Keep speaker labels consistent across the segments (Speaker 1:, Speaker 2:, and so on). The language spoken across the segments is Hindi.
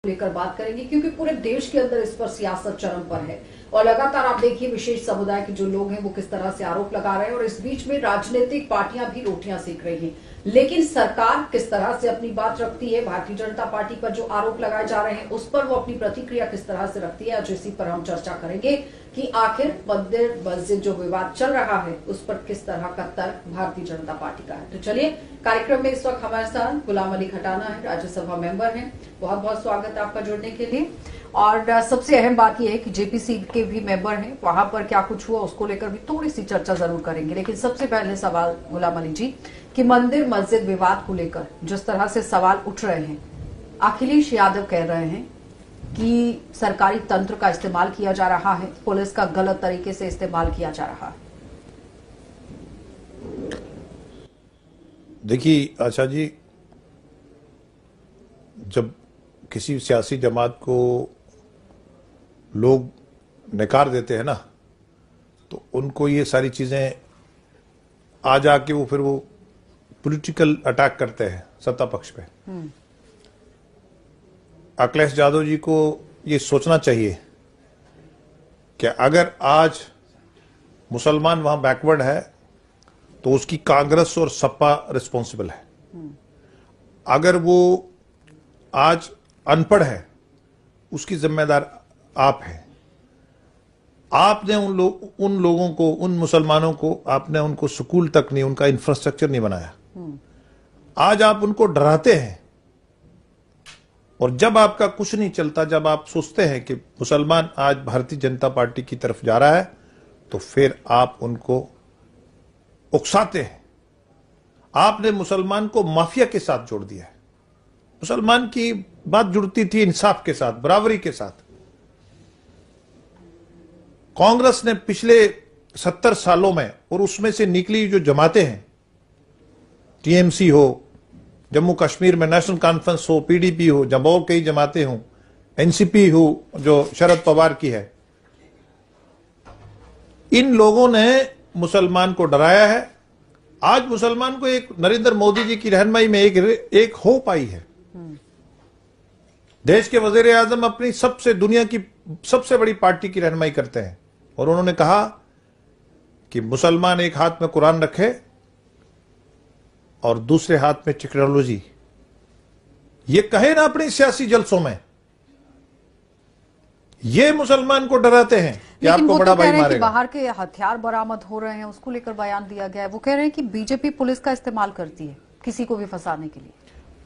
Speaker 1: लेकर बात करेंगे क्योंकि पूरे देश के अंदर इस पर सियासत चरम पर है और लगातार आप देखिए विशेष समुदाय के जो लोग हैं वो किस तरह से आरोप लगा रहे हैं और इस बीच में राजनीतिक पार्टियां भी रोटियां सेक रही हैं। लेकिन सरकार किस तरह से अपनी बात रखती है, भारतीय जनता पार्टी पर जो आरोप लगाए जा रहे हैं उस पर वो अपनी प्रतिक्रिया किस तरह से रखती है, आज इसी पर हम चर्चा करेंगे कि आखिर मंदिर मस्जिद जो विवाद चल रहा है उस पर किस तरह का तर्क भारतीय जनता पार्टी का है। तो चलिए, कार्यक्रम में इस वक्त हमारे साथ गुलाम अली खटाना है, राज्यसभा मेंबर हैं। बहुत बहुत स्वागत है आपका जुड़ने के लिए। और सबसे अहम बात यह है कि जेपीसी के भी मेंबर हैं, वहां पर क्या कुछ हुआ उसको लेकर भी थोड़ी सी चर्चा जरूर करेंगे। लेकिन सबसे पहले सवाल गुलाम अली जी कि मंदिर मस्जिद विवाद को लेकर जिस तरह से सवाल उठ रहे हैं, अखिलेश यादव कह रहे हैं कि सरकारी तंत्र का इस्तेमाल किया जा रहा है, पुलिस का गलत तरीके से इस्तेमाल किया जा रहा है।
Speaker 2: देखिए आशा जी, जब किसी सियासी जमात को लोग नकार देते हैं ना, तो उनको ये सारी चीजें आ जाके वो फिर वो पॉलिटिकल अटैक करते हैं सत्ता पक्ष पे। अखिलेश यादव जी को ये सोचना चाहिए कि अगर आज मुसलमान वहां बैकवर्ड है तो उसकी कांग्रेस और सपा रिस्पॉन्सिबल है। अगर वो आज अनपढ़ है उसकी जिम्मेदार आप हैं। आपने उन लोगों को, उन मुसलमानों को, आपने उनको स्कूल तक नहीं, उनका इंफ्रास्ट्रक्चर नहीं बनाया। आज आप उनको डराते हैं और जब आपका कुछ नहीं चलता, जब आप सोचते हैं कि मुसलमान आज भारतीय जनता पार्टी की तरफ जा रहा है, तो फिर आप उनको उकसाते हैं। आपने मुसलमान को माफिया के साथ जोड़ दिया है। मुसलमान की बात जुड़ती थी इंसाफ के साथ, बराबरी के साथ। कांग्रेस ने पिछले 70 सालों में, और उसमें से निकली जो जमातें हैं, टीएमसी हो, जम्मू कश्मीर में नेशनल कॉन्फ्रेंस हो, पीडीपी हो, जब और कई जमातें हों, एनसीपी हो जो शरद पवार की है, इन लोगों ने मुसलमान को डराया है। आज मुसलमान को एक नरेंद्र मोदी जी की रहनुमाई में एक होप आई है। देश के वजीर आजम अपनी दुनिया की सबसे बड़ी पार्टी की रहनुमाई करते हैं और उन्होंने कहा कि मुसलमान एक हाथ में कुरान रखे और दूसरे हाथ में टेक्नोलॉजी। ये कहे ना अपनी सियासी जलसों में, ये मुसलमान को डराते हैं कि आपको बड़ा भाई मारेगा।
Speaker 1: बाहर के हथियार बरामद हो रहे हैं, उसको लेकर बयान दिया गया है। वो कह रहे हैं कि बीजेपी पुलिस का इस्तेमाल करती है किसी को भी फंसाने के लिए।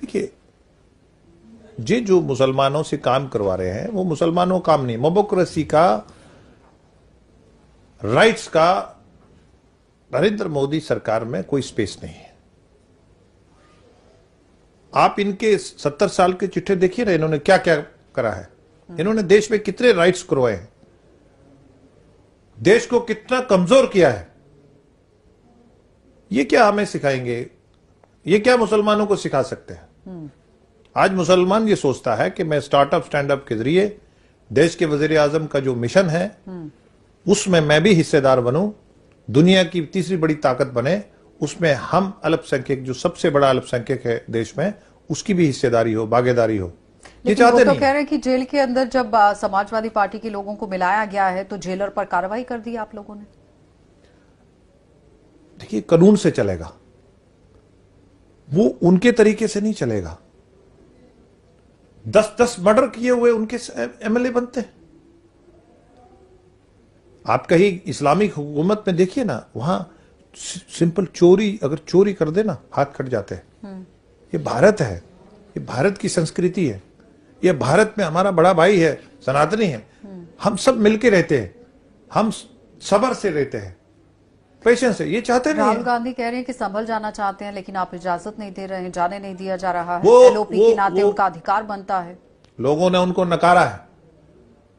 Speaker 2: देखिए, ये जो मुसलमानों से काम करवा रहे हैं वो मुसलमानों का काम नहीं, डेमोक्रेसी का, राइट्स का नरेंद्र मोदी सरकार में कोई स्पेस नहीं है। आप इनके 70 साल के चिट्ठे देखिए ना, इन्होंने क्या क्या करा है। इन्होंने देश में कितने राइट्स करवाए हैं, देश को कितना कमजोर किया है। ये क्या हमें सिखाएंगे? ये क्या मुसलमानों को सिखा सकते हैं? आज मुसलमान ये सोचता है कि मैं स्टार्टअप स्टैंडअप के जरिए देश के वजीर आजम का जो मिशन है उसमें मैं भी हिस्सेदार बनूं, दुनिया की तीसरी बड़ी ताकत बने, उसमें हम अल्पसंख्यक, जो सबसे बड़ा अल्पसंख्यक है देश में, उसकी भी हिस्सेदारी हो, भागीदारी हो। ये चाहते नहीं।
Speaker 1: तो कह रहे हैं कि जेल के अंदर जब समाजवादी पार्टी के लोगों को मिलाया गया है तो जेलर पर कार्रवाई कर दी आप लोगों ने।
Speaker 2: देखिए, कानून से चलेगा, वो उनके तरीके से नहीं चलेगा। 10-10 मर्डर किए हुए उनके एमएलए बनते हैं। आप कहीं इस्लामिक हुकूमत में देखिए ना, वहां सिंपल चोरी, अगर चोरी कर दे ना, हाथ कट जाते हैं। ये भारत है, ये भारत की संस्कृति है, ये भारत में हमारा बड़ा भाई है, सनातनी है। हम सब मिलके रहते हैं, हम सब्र से रहते हैं, पेशेंस से। ये चाहते नहीं।
Speaker 1: राहुल गांधी कह रहे हैं कि संभल जाना चाहते हैं लेकिन आप इजाजत नहीं दे रहे हैं, जाने नहीं दिया जा रहा है। एलओपी के नाते उनका अधिकार बनता है।
Speaker 2: लोगों ने उनको नकारा है,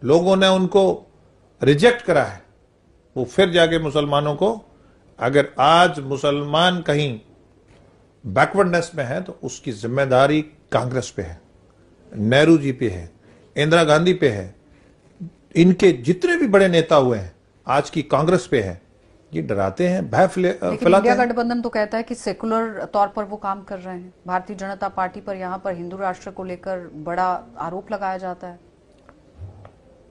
Speaker 2: लोगों ने उनको रिजेक्ट करा है। वो फिर जाके मुसलमानों को, अगर आज मुसलमान कहीं बैकवर्डनेस में है तो उसकी जिम्मेदारी कांग्रेस पे है, नेहरू जी पे है, इंदिरा गांधी पे है, इनके जितने भी बड़े नेता हुए हैं आज की कांग्रेस पे है। ये डराते हैं, भय
Speaker 1: लेकिन
Speaker 2: फैलाते
Speaker 1: इंडिया
Speaker 2: हैं।
Speaker 1: गठबंधन तो कहता है कि सेकुलर तौर पर वो काम कर रहे हैं। भारतीय जनता पार्टी पर यहाँ पर हिंदू राष्ट्र को लेकर बड़ा आरोप लगाया जाता है।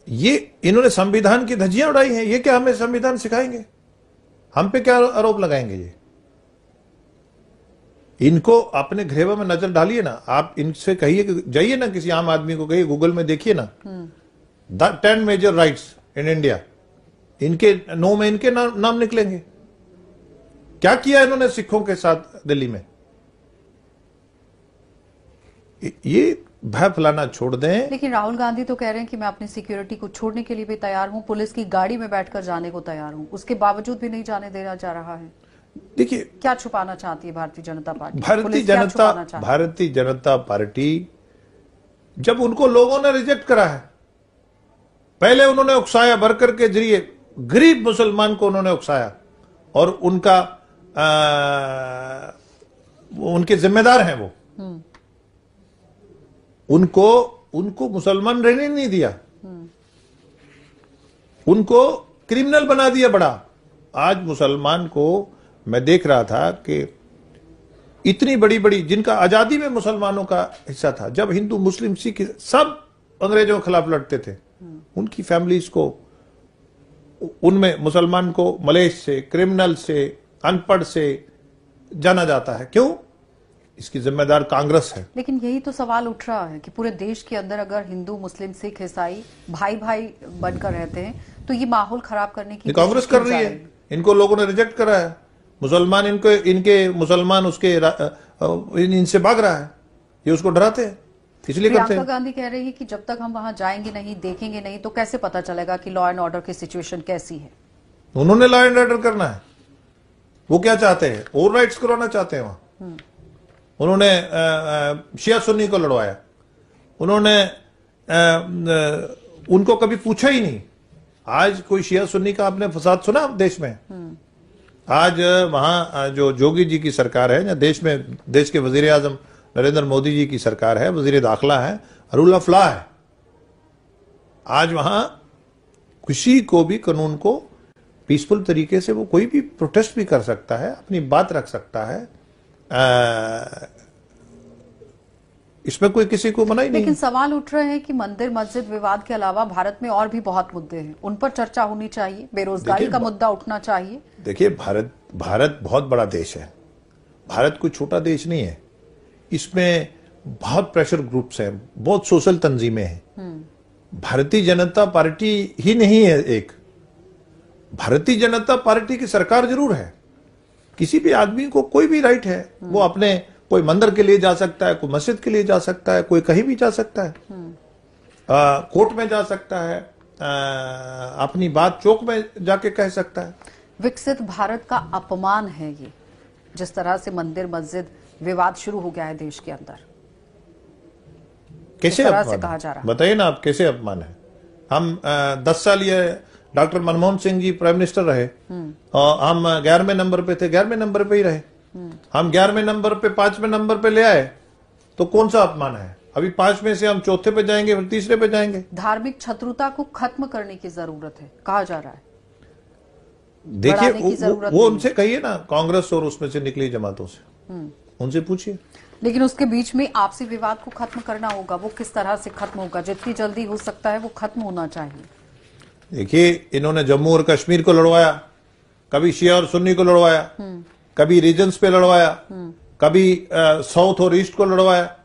Speaker 2: ये इन्होंने संविधान की धज्जियां उड़ाई हैं, ये क्या हमें संविधान सिखाएंगे? हम पे क्या आरोप लगाएंगे ये? इनको अपने घेरे में नजर डालिए ना, आप इनसे कहिए कि जाइए ना, किसी आम आदमी को कहिए, गूगल में देखिए ना, the 10 major rights in India, इनके नो में इनके नाम निकलेंगे। क्या किया इन्होंने सिखों के साथ दिल्ली में? ये भय फैलाना छोड़ दें।
Speaker 1: लेकिन राहुल गांधी तो कह रहे हैं कि मैं अपनी सिक्योरिटी को छोड़ने के लिए भी तैयार हूं, पुलिस की गाड़ी में बैठकर जाने को तैयार हूं, उसके बावजूद भी नहीं जाने देना जा रहा है।
Speaker 2: देखिए,
Speaker 1: क्या छुपाना चाहती है भारतीय जनता पार्टी? पुलिस क्या छुपाना चाहती है?
Speaker 2: भारतीय जनता पार्टी, जब उनको लोगों ने रिजेक्ट करा है, पहले उन्होंने उकसाया, वर्कर के जरिए गरीब मुसलमान को उन्होंने उकसाया, और उनके जिम्मेदार हैं वो, उनको मुसलमान रहने नहीं दिया, उनको क्रिमिनल बना दिया बड़ा। आज मुसलमान को मैं देख रहा था कि इतनी बड़ी बड़ी, जिनका आजादी में मुसलमानों का हिस्सा था, जब हिंदू मुस्लिम सिख सब अंग्रेजों के खिलाफ लड़ते थे, उनकी फैमिलीज को, उनमें मुसलमान को मलेश से, क्रिमिनल से, अनपढ़ से जाना जाता है। क्यों? इसकी जिम्मेदार कांग्रेस है।
Speaker 1: लेकिन यही तो सवाल उठ रहा है कि पूरे देश के अंदर अगर हिंदू मुस्लिम सिख ईसाई भाई भाई बनकर रहते हैं तो ये माहौल खराब करने की
Speaker 2: कांग्रेस कर रही है। इनको लोगों ने रिजेक्ट करा है, मुसलमान इनके मुसलमान उसके इनसे भाग रहा है, ये उसको डराते हैं, इसलिए करते हैं।
Speaker 1: प्रियंका गांधी कह रही है कि जब तक हम वहां जाएंगे नहीं, देखेंगे नहीं, तो कैसे पता चलेगा कि लॉ एंड ऑर्डर की सिचुएशन कैसी है?
Speaker 2: उन्होंने लॉ एंड ऑर्डर करना है। वो क्या चाहते हैं? ओवर राइट्स करवाना चाहते हैं वहां। उन्होंने शिया सुन्नी को लड़वाया, उन्होंने उनको कभी पूछा ही नहीं। आज कोई शिया सुन्नी का आपने फसाद सुना देश में? आज वहां जो जोगी जी की सरकार है, या देश के वजीर आजम नरेंद्र मोदी जी की सरकार है, वजीर दाखिला है, रूल ऑफ लॉ है। आज वहां किसी को भी कानून को पीसफुल तरीके से वो कोई भी प्रोटेस्ट भी कर सकता है, अपनी बात रख सकता है, इसमें कोई किसी को मना ही नहीं।
Speaker 1: लेकिन सवाल उठ रहे हैं कि मंदिर मस्जिद विवाद के अलावा भारत में और भी बहुत मुद्दे हैं, उन पर चर्चा होनी चाहिए, बेरोजगारी का मुद्दा उठना चाहिए।
Speaker 2: देखिए, भारत बहुत बड़ा देश है, भारत कोई छोटा देश नहीं है, इसमें बहुत प्रेशर ग्रुप्स हैं, बहुत सोशल तंजीमें हैं। भारतीय जनता पार्टी ही नहीं है एक, भारतीय जनता पार्टी की सरकार जरूर है। किसी भी आदमी को कोई भी राइट है, वो अपने कोई मंदिर के लिए जा सकता है, कोई मस्जिद के लिए जा सकता है, कोई कहीं भी जा सकता है, कोर्ट में जा सकता है, अपनी बात चौक में जाके कह सकता है।
Speaker 1: विकसित भारत का अपमान है ये, जिस तरह से मंदिर मस्जिद विवाद शुरू हो गया है देश के अंदर।
Speaker 2: कैसे
Speaker 1: तरह से
Speaker 2: अपमान
Speaker 1: कहा जा रहा है?
Speaker 2: बताइए ना आप, कैसे अपमान है? हम 10 साल ये doctor Manmohan Singh ji prime minister रहे, और हम 11वें नंबर पे थे, 11वें नंबर पे ही रहे। हम 11वें नंबर पे 5वें नंबर पे ले आए, तो कौन सा अपमान है? अभी 5 में से हम चौथे पे जाएंगे, फिर तीसरे पे जाएंगे।
Speaker 1: धार्मिक शत्रुता को खत्म करने की जरूरत है, कहा जा रहा है।
Speaker 2: देखिए, वो उनसे कहिए ना, कांग्रेस और उसमें से निकली जमातों से, उनसे पूछिए।
Speaker 1: लेकिन उसके बीच में आपसी विवाद को खत्म करना होगा, वो किस तरह से खत्म होगा? जितनी जल्दी हो सकता है वो खत्म होना चाहिए।
Speaker 2: देखिए, इन्होंने जम्मू और कश्मीर को लड़वाया, कभी शिया और सुन्नी को लड़वाया, कभी रीजन्स पे लड़वाया, कभी साउथ और ईस्ट को लड़वाया।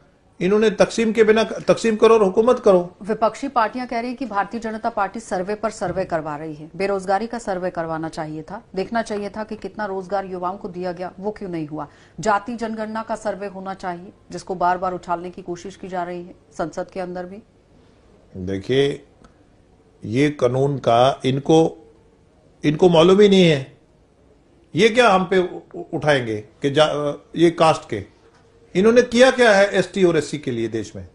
Speaker 2: इन्होंने तकसीम के बिना, तकसीम करो और हुकूमत करो।
Speaker 1: विपक्षी पार्टियां कह रही है कि भारतीय जनता पार्टी सर्वे पर सर्वे करवा रही है, बेरोजगारी का सर्वे करवाना चाहिए था, देखना चाहिए था कि कितना रोजगार युवाओं को दिया गया, वो क्यों नहीं हुआ। जाति जनगणना का सर्वे होना चाहिए, जिसको बार बार उछालने की कोशिश की जा रही है संसद के अंदर भी।
Speaker 2: देखिए, ये कानून का इनको मालूम ही नहीं है, ये क्या हम पे उठाएंगे कि ये कास्ट के। इन्होंने किया क्या है एसटी और एससी के लिए देश में?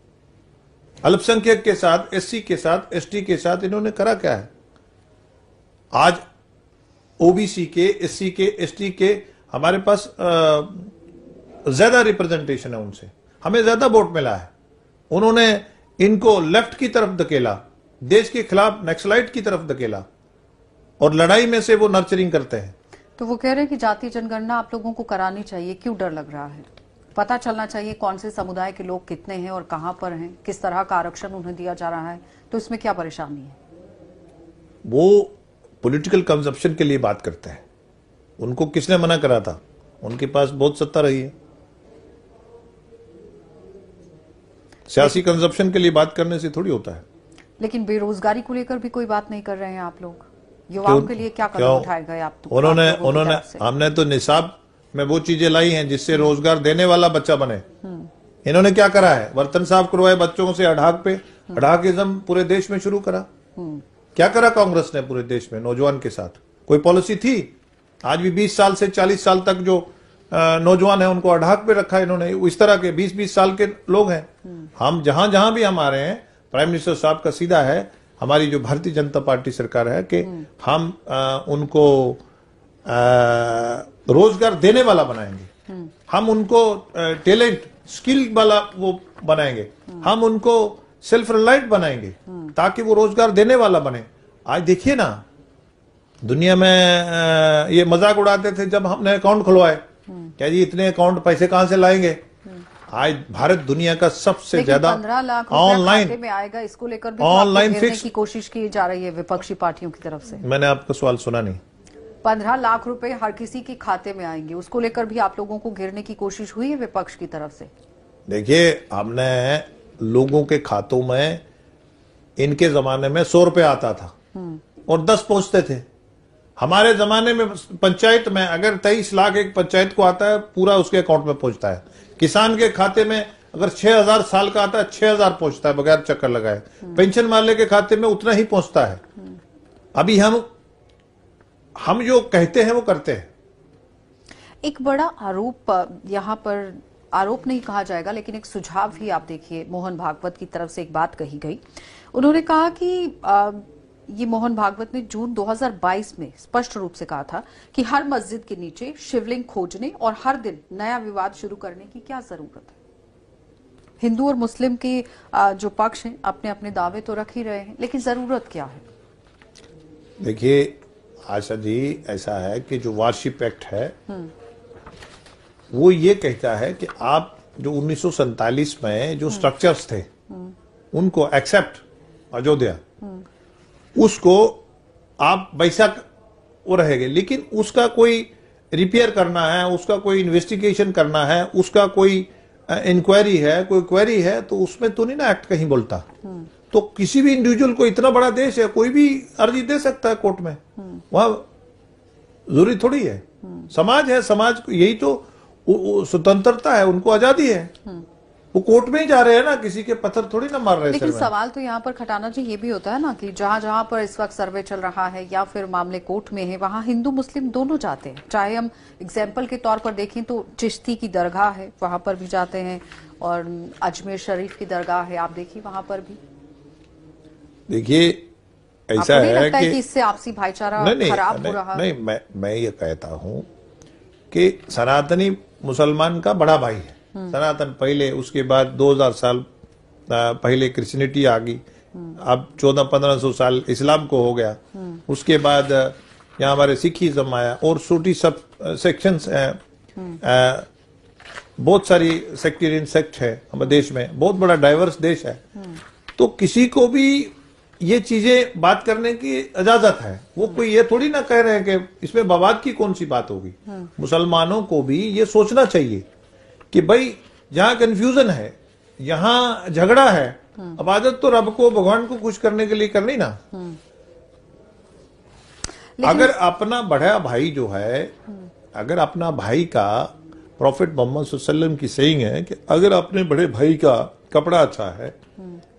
Speaker 2: अल्पसंख्यक के साथ, एससी के साथ, एसटी के साथ इन्होंने करा क्या है? आज ओबीसी के, एससी के, एसटी के हमारे पास ज्यादा रिप्रेजेंटेशन है उनसे, हमें ज्यादा वोट मिला है। उन्होंने इनको लेफ्ट की तरफ धकेला, देश के खिलाफ नक्सलाइट की तरफ धकेला, और लड़ाई में से वो नर्चरिंग करते हैं।
Speaker 1: तो वो कह रहे हैं कि जातीय जनगणना आप लोगों को करानी चाहिए, क्यों डर लग रहा है? पता चलना चाहिए कौन से समुदाय के लोग कितने हैं और कहां पर हैं, किस तरह का आरक्षण उन्हें दिया जा रहा है, तो इसमें क्या परेशानी है?
Speaker 2: वो पॉलिटिकल कंजप्शन के लिए बात करते हैं। उनको किसने मना करा था? उनके पास बहुत सत्ता रही है। सियासी कंजप्शन के लिए बात करने से थोड़ी होता है।
Speaker 1: लेकिन बेरोजगारी को लेकर भी कोई बात नहीं कर रहे हैं आप लोग। युवाओं के लिए क्या कदम उठाए गए आप?
Speaker 2: उन्होंने हमने तो निसाब में वो चीजें लाई हैं जिससे रोजगार देने वाला बच्चा बने। इन्होंने क्या करा है? बर्तन साफ करवाए बच्चों से अढ़ाक पे। अढ़ाकिज्म पूरे देश में शुरू करा। क्या करा कांग्रेस ने पूरे देश में नौजवान के साथ? कोई पॉलिसी थी? आज भी 20 साल से 40 साल तक जो नौजवान है उनको अढ़ाक पे रखा है इन्होंने। इस तरह के 20-20 साल के लोग हैं। हम जहां जहां भी हम आ रहे हैं, प्राइम मिनिस्टर साहब का सीधा है, हमारी जो भारतीय जनता पार्टी सरकार है कि हम उनको रोजगार देने वाला बनाएंगे। हम उनको टैलेंट स्किल वाला वो बनाएंगे। हम उनको सेल्फ रिलायंट बनाएंगे ताकि वो रोजगार देने वाला बने। आज देखिए ना, दुनिया में ये मजाक उड़ाते थे जब हमने अकाउंट खुलवाए, क्या जी इतने अकाउंट पैसे कहां से लाएंगे? आज भारत दुनिया का सबसे ज्यादा
Speaker 1: 15 लाख ऑनलाइन में आएगा, इसको लेकर भी
Speaker 2: ऑनलाइन
Speaker 1: फिक्स की कोशिश की जा रही है विपक्षी पार्टियों की तरफ से।
Speaker 2: मैंने आपका सवाल सुना नहीं।
Speaker 1: 15 लाख रुपए हर किसी के खाते में आएंगे, उसको लेकर भी आप लोगों को घेरने की कोशिश हुई है विपक्ष की तरफ से?
Speaker 2: देखिए, हमने लोगों के खातों में, इनके जमाने में 100 रुपए आता था और 10 पहुंचते थे। हमारे जमाने में पंचायत में अगर 23 लाख एक पंचायत को आता है, पूरा उसके अकाउंट में पहुंचता है। किसान के खाते में अगर 6000 साल का आता है, 6000 पहुंचता है बगैर चक्कर लगाए। पेंशन वाले के खाते में उतना ही पहुंचता है। अभी हम जो कहते हैं वो करते हैं।
Speaker 1: एक बड़ा आरोप यहाँ पर, आरोप नहीं कहा जाएगा लेकिन एक सुझाव ही आप देखिए, मोहन भागवत की तरफ से एक बात कही गई। उन्होंने कहा कि ये मोहन भागवत ने जून 2022 में स्पष्ट रूप से कहा था कि हर मस्जिद के नीचे शिवलिंग खोजने और हर दिन नया विवाद शुरू करने की क्या जरूरत है? हिंदू और मुस्लिम के जो पक्ष हैं अपने अपने दावे तो रख ही रहे हैं, लेकिन जरूरत क्या है?
Speaker 2: देखिए आशा जी, ऐसा है कि जो वारशिप एक्ट है वो ये कहता है कि आप जो 1947 में जो स्ट्रक्चर्स थे उनको एक्सेप्ट अयोध्या, उसको आप वैसा वो रहेंगे, लेकिन उसका कोई रिपेयर करना है, उसका कोई इन्वेस्टिगेशन करना है, उसका कोई इंक्वायरी है, कोई क्वेरी है, तो उसमें तो नहीं ना एक्ट कहीं बोलता। तो किसी भी इंडिविजुअल को, इतना बड़ा देश है, कोई भी अर्जी दे सकता है कोर्ट में। वहां जरूरी थोड़ी है। समाज है, समाज यही तो स्वतंत्रता है, उनको आजादी है। वो कोर्ट में ही जा रहे हैं ना, किसी के पत्थर थोड़ी ना मार रहे हैं।
Speaker 1: लेकिन सवाल तो यहाँ पर खटाना जी ये भी होता है ना कि जहां जहां पर इस वक्त सर्वे चल रहा है या फिर मामले कोर्ट में है, वहां हिंदू मुस्लिम दोनों जाते हैं। चाहे हम एग्जाम्पल के तौर पर देखें तो चिश्ती की दरगाह है, वहां पर भी जाते हैं, और अजमेर शरीफ की दरगाह है, आप देखिए वहां पर भी।
Speaker 2: देखिए ऐसा है कि
Speaker 1: इससे आपसी भाईचारा खराब हो रहा है।
Speaker 2: नहीं, मैं ये कहता हूं कि सनातनी मुसलमान का बड़ा भाई है। सनातन पहले, उसके बाद 2000 साल पहले क्रिश्चियनिटी आ गई, अब 1400-1500 साल इस्लाम को हो गया, उसके बाद यहाँ हमारे सिखिज्म आया और छोटी सब सेक्शंस हैं। बहुत सारी सेक्टेरियन सेक्ट है हमारे देश में, बहुत बड़ा डाइवर्स देश है। तो किसी को भी ये चीजें बात करने की इजाजत है। वो कोई ये थोड़ी ना कह रहे हैं कि इसमें बवाद की कौन सी बात होगी। मुसलमानों को भी ये सोचना चाहिए कि भाई जहां कंफ्यूजन है, यहां झगड़ा है, इबादत तो रब को, भगवान को खुश करने के लिए करनी ना। अगर अपना बड़ा भाई जो है, अगर अपना भाई का, प्रॉफिट मोहम्मद सल्लल्लाहु अलैहि वसल्लम की सेइंग है कि अगर अपने बड़े भाई का कपड़ा अच्छा है,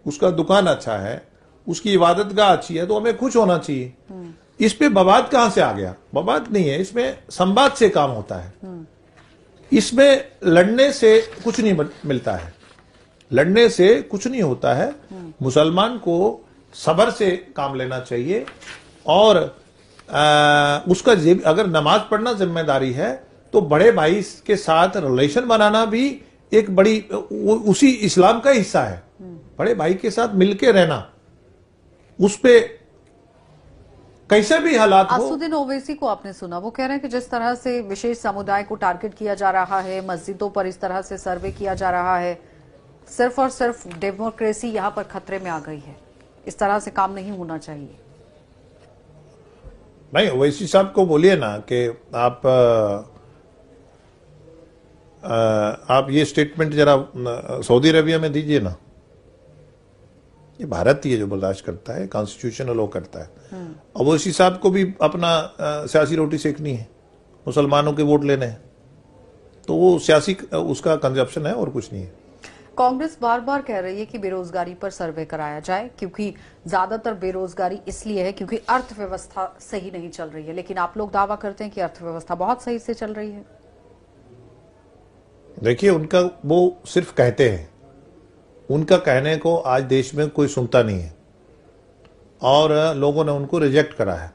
Speaker 2: उसका दुकान अच्छा है, उसकी इबादत गाह अच्छी है, तो हमें खुश होना चाहिए। इस पे बवाद कहां से आ गया? बवाद नहीं है, इसमें संवाद से काम होता है। इसमें लड़ने से कुछ नहीं मिलता है, लड़ने से कुछ नहीं होता है। मुसलमान को सब्र से काम लेना चाहिए, और उसका अगर नमाज पढ़ना जिम्मेदारी है तो बड़े भाई के साथ रिलेशन बनाना भी एक बड़ी, उसी इस्लाम का हिस्सा है। बड़े भाई के साथ मिलके रहना, उस पे कैसे भी हालात हो।
Speaker 1: असुद्दीन ओवैसी को आपने सुना, वो कह रहे हैं कि जिस तरह से विशेष समुदाय को टारगेट किया जा रहा है, मस्जिदों पर इस तरह से सर्वे किया जा रहा है, सिर्फ और सिर्फ डेमोक्रेसी यहां पर खतरे में आ गई है, इस तरह से काम नहीं होना चाहिए।
Speaker 2: नहीं, ओवैसी साहब को बोलिए ना कि आप ये स्टेटमेंट जरा सऊदी अरेबिया में दीजिए ना। ये भारत ही है जो बर्दाश्त करता है, कॉन्स्टिट्यूशनल लॉ करता है। ओवैसी साहब को भी अपना सियासी रोटी सेकनी है, मुसलमानों के वोट लेने हैं, तो वो सियासी उसका कंजप्शन है और कुछ नहीं है।
Speaker 1: कांग्रेस बार बार कह रही है कि बेरोजगारी पर सर्वे कराया जाए, क्योंकि ज्यादातर बेरोजगारी इसलिए है क्योंकि अर्थव्यवस्था सही नहीं चल रही है, लेकिन आप लोग दावा करते हैं कि अर्थव्यवस्था बहुत सही से चल रही है।
Speaker 2: देखिए, उनका वो सिर्फ कहते हैं, उनका कहने को आज देश में कोई सुनता नहीं है और लोगों ने उनको रिजेक्ट करा है।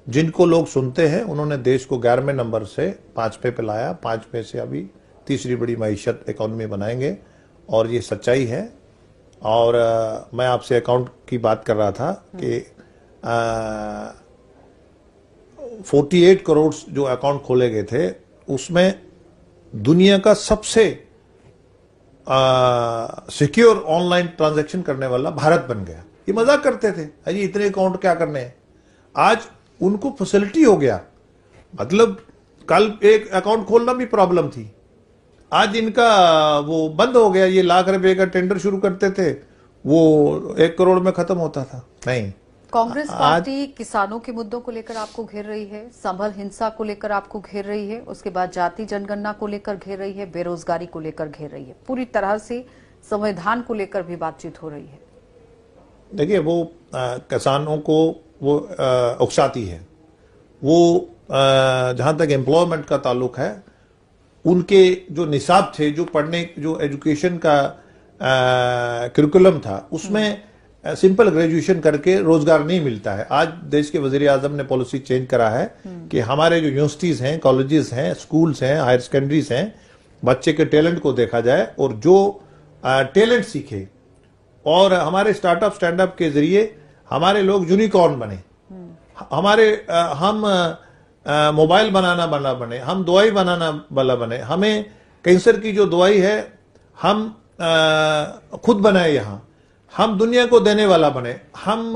Speaker 2: जिनको लोग सुनते हैं उन्होंने देश को 11वें नंबर से 5वें पे लाया, 5वें से अभी तीसरी बड़ी मईशत इकोनॉमी बनाएंगे और ये सच्चाई है। और मैं आपसे अकाउंट की बात कर रहा था कि 48 करोड़ जो अकाउंट खोले गए थे उसमें दुनिया का सबसे सिक्योर ऑनलाइन ट्रांजैक्शन करने वाला भारत बन गया। ये मजाक करते थे, अजी इतने अकाउंट क्या करने हैं, आज उनको फैसिलिटी हो गया। मतलब कल एक अकाउंट खोलना भी प्रॉब्लम थी, आज इनका वो बंद हो गया। ये लाख रुपए का टेंडर शुरू करते थे, वो 1 करोड़ में खत्म होता था। नहीं,
Speaker 1: कांग्रेस पार्टी किसानों के मुद्दों को लेकर आपको घेर रही है, संभल हिंसा को लेकर आपको घेर रही है, उसके बाद जाति जनगणना को लेकर घेर रही है, बेरोजगारी को लेकर घेर रही है, पूरी तरह से संविधान को लेकर भी बातचीत हो रही है।
Speaker 2: देखिए, वो किसानों को वो उकसाती है। वो जहां तक एम्प्लॉयमेंट का ताल्लुक है, उनके जो निसाब थे, जो पढ़ने जो एजुकेशन का करिकुलम था, उसमें सिंपल ग्रेजुएशन करके रोजगार नहीं मिलता है। आज देश के वजीर आजम ने पॉलिसी चेंज करा है कि हमारे जो यूनिवर्सिटीज हैं, कॉलेजेस हैं, स्कूल्स हैं, हायर सेकेंडरीज हैं, बच्चे के टैलेंट को देखा जाए और जो टैलेंट सीखे और हमारे स्टार्टअप स्टैंडअप के जरिए हमारे लोग यूनिकॉर्न बने, हम मोबाइल बनाना वाला बने, हम दवाई बनाना वाला बने, हमें कैंसर की जो दवाई है हम खुद बनाए, यहाँ हम दुनिया को देने वाला बने। हम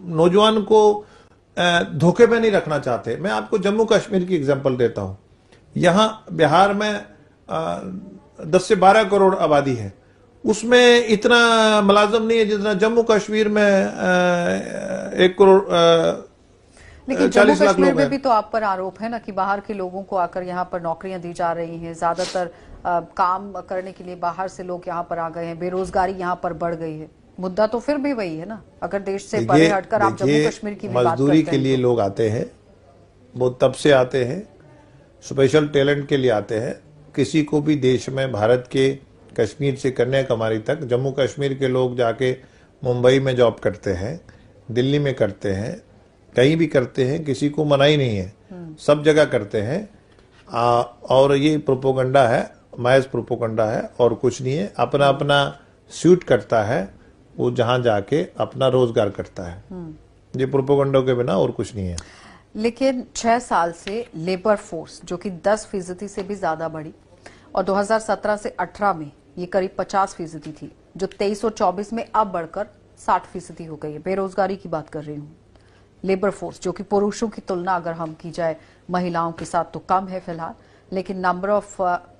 Speaker 2: नौजवान को धोखे में नहीं रखना चाहते। मैं आपको जम्मू कश्मीर की एग्जांपल देता हूं। यहां बिहार में 10 से 12 करोड़ आबादी है, उसमें इतना मुलाजिम नहीं है जितना जम्मू कश्मीर में 1 करोड़
Speaker 1: लेकिन जम्मू कश्मीर में भी तो आप पर आरोप है ना कि बाहर के लोगों को आकर यहाँ पर नौकरियां दी जा रही हैं, ज्यादातर काम करने के लिए बाहर से लोग यहाँ पर आ गए हैं, बेरोजगारी यहाँ पर बढ़ गई है। मुद्दा तो फिर भी वही है ना, अगर देश से परे हटकर आप जम्मू कश्मीर की बात करते हैं।
Speaker 2: मजदूरी के लिए लोग आते हैं, वो तब से आते हैं, स्पेशल टैलेंट के लिए आते हैं। किसी को भी देश में भारत के कश्मीर से कन्याकुमारी तक, जम्मू कश्मीर के लोग जाके मुंबई में जॉब करते हैं, दिल्ली में करते हैं, कहीं भी करते हैं, किसी को मनाही नहीं है, सब जगह करते हैं। और ये प्रोपोगंडा है, महज प्रोपोगंडा है और कुछ नहीं है। अपना अपना सूट करता है, वो जहां जाके अपना रोजगार करता है। ये प्रोपोगंडा के बिना और कुछ नहीं है।
Speaker 1: लेकिन 6 साल से लेबर फोर्स जो कि 10% से भी ज्यादा बढ़ी और 2017 से 18 में ये करीब 50% थी, जो 23 और 24 में अब बढ़कर 60% हो गई है। बेरोजगारी की बात कर रही हूँ। लेबर फोर्स जो कि पुरुषों की तुलना अगर हम की जाए महिलाओं के साथ तो कम है फिलहाल, लेकिन नंबर ऑफ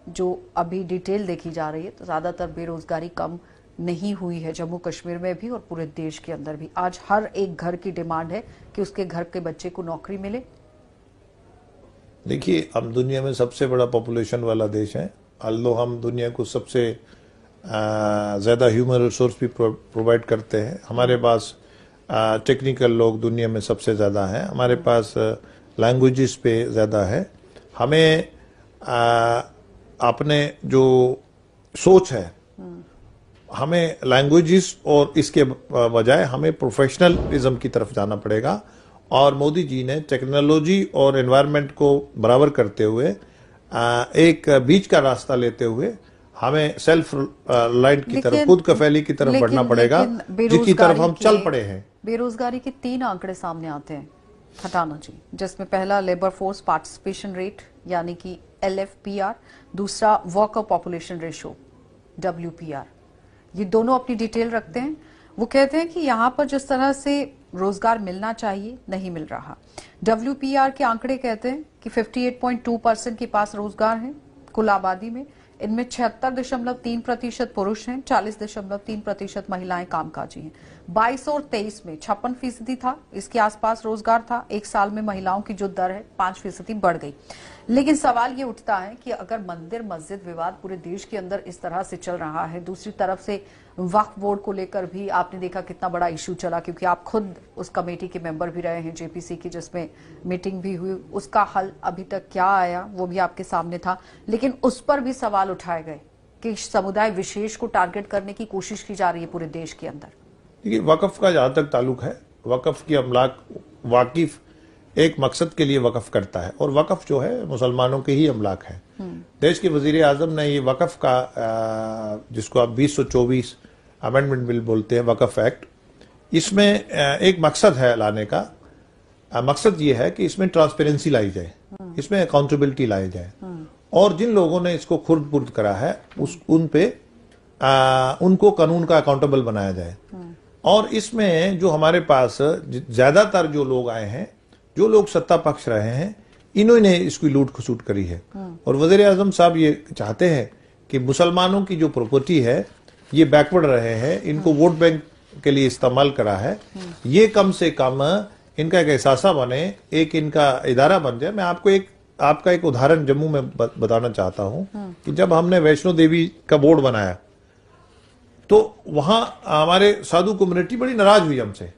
Speaker 1: जो अभी डिटेल देखी जा रही है तो ज्यादातर बेरोजगारी कम नहीं हुई है जम्मू कश्मीर में भी और पूरे देश के अंदर भी। आज हर एक घर की डिमांड है कि उसके घर के बच्चे को नौकरी मिले।
Speaker 2: देखिए, हम दुनिया में सबसे बड़ा पॉपुलेशन वाला देश है, अल्लाह हम दुनिया को सबसे ज्यादा ह्यूमन रिसोर्स भी प्रोवाइड करते हैं। हमारे पास टेक्निकल लोग दुनिया में सबसे ज्यादा हैं, हमारे पास लैंग्वेजेस पे ज्यादा है। हमें अपने जो सोच है, हमें लैंग्वेजेस और इसके बजाय हमें प्रोफेशनलिज्म की तरफ जाना पड़ेगा। और मोदी जी ने टेक्नोलॉजी और एनवायरनमेंट को बराबर करते हुए एक बीच का रास्ता लेते हुए हमें सेल्फ रिलायंट की तरफ, खुद कफैली की तरफ बढ़ना पड़ेगा, जिसकी तरफ हम चल पड़े हैं।
Speaker 1: बेरोजगारी के 3 आंकड़े सामने आते हैं खटाना जी, जिसमें पहला लेबर फोर्स पार्टिसिपेशन रेट यानी कि LFPR, दूसरा वर्कर पॉपुलेशन रेशो WPR। ये दोनों अपनी डिटेल रखते हैं। वो कहते हैं कि यहाँ पर जिस तरह से रोजगार मिलना चाहिए नहीं मिल रहा। WPR के आंकड़े कहते हैं कि 58.2% के पास रोजगार है कुल आबादी में। इनमें 76.3% पुरुष हैं, 40.3% महिलाएं कामकाजी हैं। 22 और 23 में 56% था, इसके आसपास रोजगार था। एक साल में महिलाओं की जो दर है 5% बढ़ गई। लेकिन सवाल ये उठता है कि अगर मंदिर मस्जिद विवाद पूरे देश के अंदर इस तरह से चल रहा है, दूसरी तरफ से वक्फ बोर्ड को लेकर भी आपने देखा कितना बड़ा इशू चला, क्योंकि आप खुद उस कमेटी के मेंबर भी रहे हैं JPC की, जिसमें मीटिंग भी हुई। उसका हल अभी तक क्या आया वो भी आपके सामने था, लेकिन उस पर भी सवाल उठाए गए कि समुदाय विशेष को टारगेट करने की कोशिश की जा रही है पूरे देश के अंदर।
Speaker 2: देखिए, वक्फ का जहां तक ताल्लुक है, वक्फ की अमलाक वाकिफ एक मकसद के लिए वक्फ करता है, और वक्फ जो है मुसलमानों के ही अमलाक है। देश के वजीर आजम ने ये वक्फ का जिसको आप 2024 अमेंडमेंट बिल बोलते हैं, वक्फ एक्ट, इसमें एक मकसद है लाने का। मकसद ये है कि इसमें ट्रांसपेरेंसी लाई जाए, इसमें अकाउंटेबिलिटी लाई जाए, और जिन लोगों ने इसको खुर्द पुर्द करा है उन पे उनको कानून का अकाउंटेबल बनाया जाए। और इसमें जो हमारे पास ज्यादातर जो लोग आए हैं, जो लोग सत्ता पक्ष रहे हैं, इन्होंने इसकी लूट खसूट करी है। और वजीर आजम साहब ये चाहते हैं कि मुसलमानों की जो प्रॉपर्टी है ये बैकवर्ड रहे हैं, इनको वोट बैंक के लिए इस्तेमाल करा है, ये कम से कम इनका एक एहसासा बने, एक इनका इदारा बन जाए। मैं आपका एक उदाहरण जम्मू में बताना चाहता हूं कि जब हमने वैष्णो देवी का बोर्ड बनाया तो वहां हमारे साधु कम्युनिटी बड़ी नाराज हुई हमसे।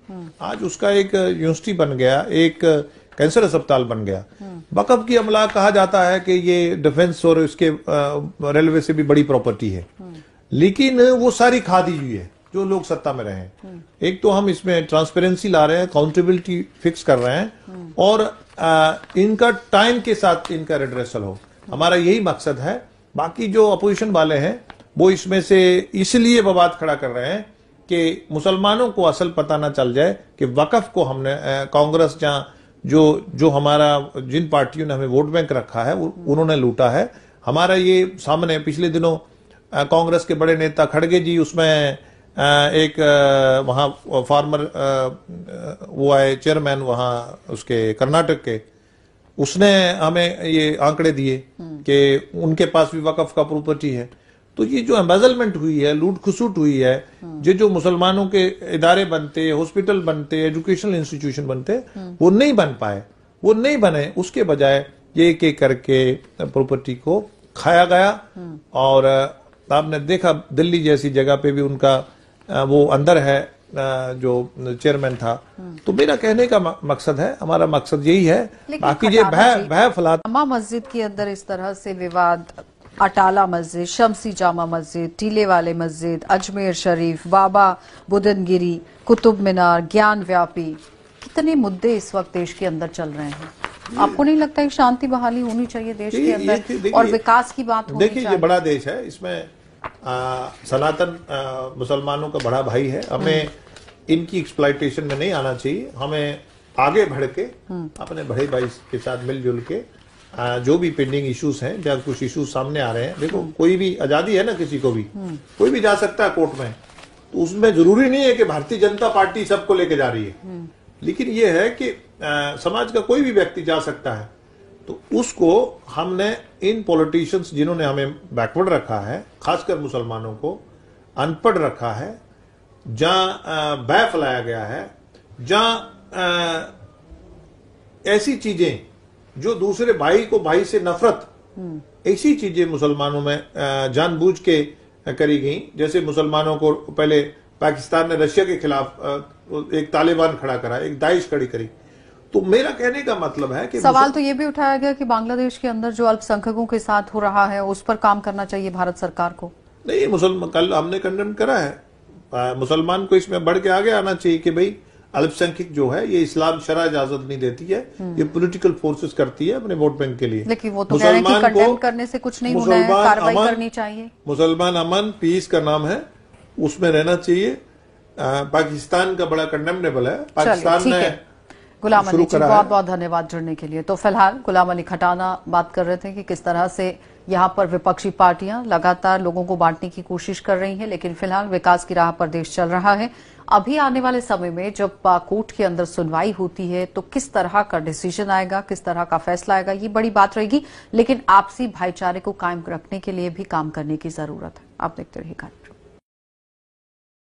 Speaker 2: आज उसका एक यूनिवर्सिटी बन गया, एक कैंसर अस्पताल बन गया। वक्फ की अमला कहा जाता है कि ये डिफेंस और इसके रेलवे से भी बड़ी प्रॉपर्टी है, लेकिन वो सारी खा दी हुई है जो लोग सत्ता में रहे हैं। एक तो हम इसमें ट्रांसपेरेंसी ला रहे हैं, अकाउंटेबिलिटी फिक्स कर रहे हैं, और इनका टाइम के साथ इनका रिड्रेसल हो, हमारा यही मकसद है। बाकी जो अपोजिशन वाले हैं वो इसमें से इसलिए विवाद खड़ा कर रहे हैं कि मुसलमानों को असल पता ना चल जाए कि वक्फ को हमने कांग्रेस जहां जो हमारा जिन पार्टियों ने हमें वोट बैंक रखा है उन्होंने लूटा है। हमारा ये सामने पिछले दिनों कांग्रेस के बड़े नेता खड़गे जी, उसमें एक वहां फार्मर वो आए चेयरमैन वहां उसके कर्नाटक के, उसने हमें ये आंकड़े दिए कि उनके पास भी वक्फ का प्रॉपर्टी है। तो ये जो एम्बेजलमेंट हुई है, लूट खसूट हुई है, जो मुसलमानों के इदारे बनते, हॉस्पिटल बनते, एजुकेशनल इंस्टीट्यूशन बनते, वो नहीं बन पाए, वो नहीं बने। उसके बजाय ये एक करके प्रॉपर्टी को खाया गया। और आपने देखा दिल्ली जैसी जगह पे भी उनका वो अंदर है जो चेयरमैन था। तो मेरा कहने का मकसद है, हमारा मकसद यही है। बाकी ये भय फैलाता,
Speaker 1: जामा मस्जिद के अंदर इस तरह से विवाद, अटाला मस्जिद, शमसी जामा मस्जिद, टीले वाले मस्जिद, अजमेर शरीफ, बाबा बुदनगिरी, कुतुब मीनार, ज्ञान व्यापी, कितने मुद्दे इस वक्त देश के अंदर चल रहे हैं। आपको नहीं लगता है शांति बहाली होनी चाहिए देश के अंदर और विकास की बात होनी चाहिए?
Speaker 2: देखिए, ये बड़ा देश है, इसमें सनातन मुसलमानों का बड़ा भाई है। हमें इनकी एक्सप्लॉयटेशन में नहीं आना चाहिए। हमें आगे बढ़ के अपने बड़े भाई के साथ मिलजुल के जो भी पेंडिंग इश्यूज हैं, जब कुछ इश्यूज सामने आ रहे हैं, देखो कोई भी आजादी है ना, किसी को भी कोई भी जा सकता है कोर्ट में, तो उसमें जरूरी नहीं है कि भारतीय जनता पार्टी सबको लेके जा रही है, लेकिन ये है कि समाज का कोई भी व्यक्ति जा सकता है। तो उसको हमने इन पॉलिटिशियंस जिन्होंने हमें बैकवर्ड रखा है, खासकर मुसलमानों को अनपढ़ रखा है, जहां भय फैलाया गया है, जहां ऐसी चीजें जो दूसरे भाई को भाई से नफरत, ऐसी चीजें मुसलमानों में जानबूझ के करी गई। जैसे मुसलमानों को पहले पाकिस्तान ने रशिया के खिलाफ एक तालिबान खड़ा करा, एक दाइश खड़ी करी। तो मेरा कहने का मतलब है कि
Speaker 1: सवाल तो ये भी उठाया गया कि बांग्लादेश के अंदर जो अल्पसंख्यकों के साथ हो रहा है उस पर काम करना चाहिए भारत सरकार को।
Speaker 2: नहीं, मुसलमान कल हमने कंडेम करा है। मुसलमान को इसमें बढ़ के आगे आना चाहिए कि भाई अल्पसंख्यक जो है ये इस्लाम शरअ इजाजत नहीं देती है, ये पॉलिटिकल फोर्सेस करती है अपने वोट बैंक के लिए।
Speaker 1: लेकिन वो तो कह रहे हैं कि कंडेम करने से कुछ नहीं होना है, कार्रवाई करनी चाहिए।
Speaker 2: मुसलमान अमन पीस का नाम है, उसमें रहना चाहिए। पाकिस्तान का बड़ा कंडेमनेबल है। पाकिस्तान ने
Speaker 1: गुलाम अली जी, बहुत बहुत धन्यवाद जुड़ने के लिए। तो फिलहाल गुलाम अली खटाना बात कर रहे थे कि किस तरह से यहाँ पर विपक्षी पार्टियां लगातार लोगों को बांटने की कोशिश कर रही हैं, लेकिन फिलहाल विकास की राह पर देश चल रहा है। अभी आने वाले समय में जब कोर्ट के अंदर सुनवाई होती है तो किस तरह का डिसीजन आएगा, किस तरह का फैसला आएगा, ये बड़ी बात रहेगी। लेकिन आपसी भाईचारे को कायम रखने के लिए भी काम करने की जरूरत है। आप देखते रहिए कार्यक्रम।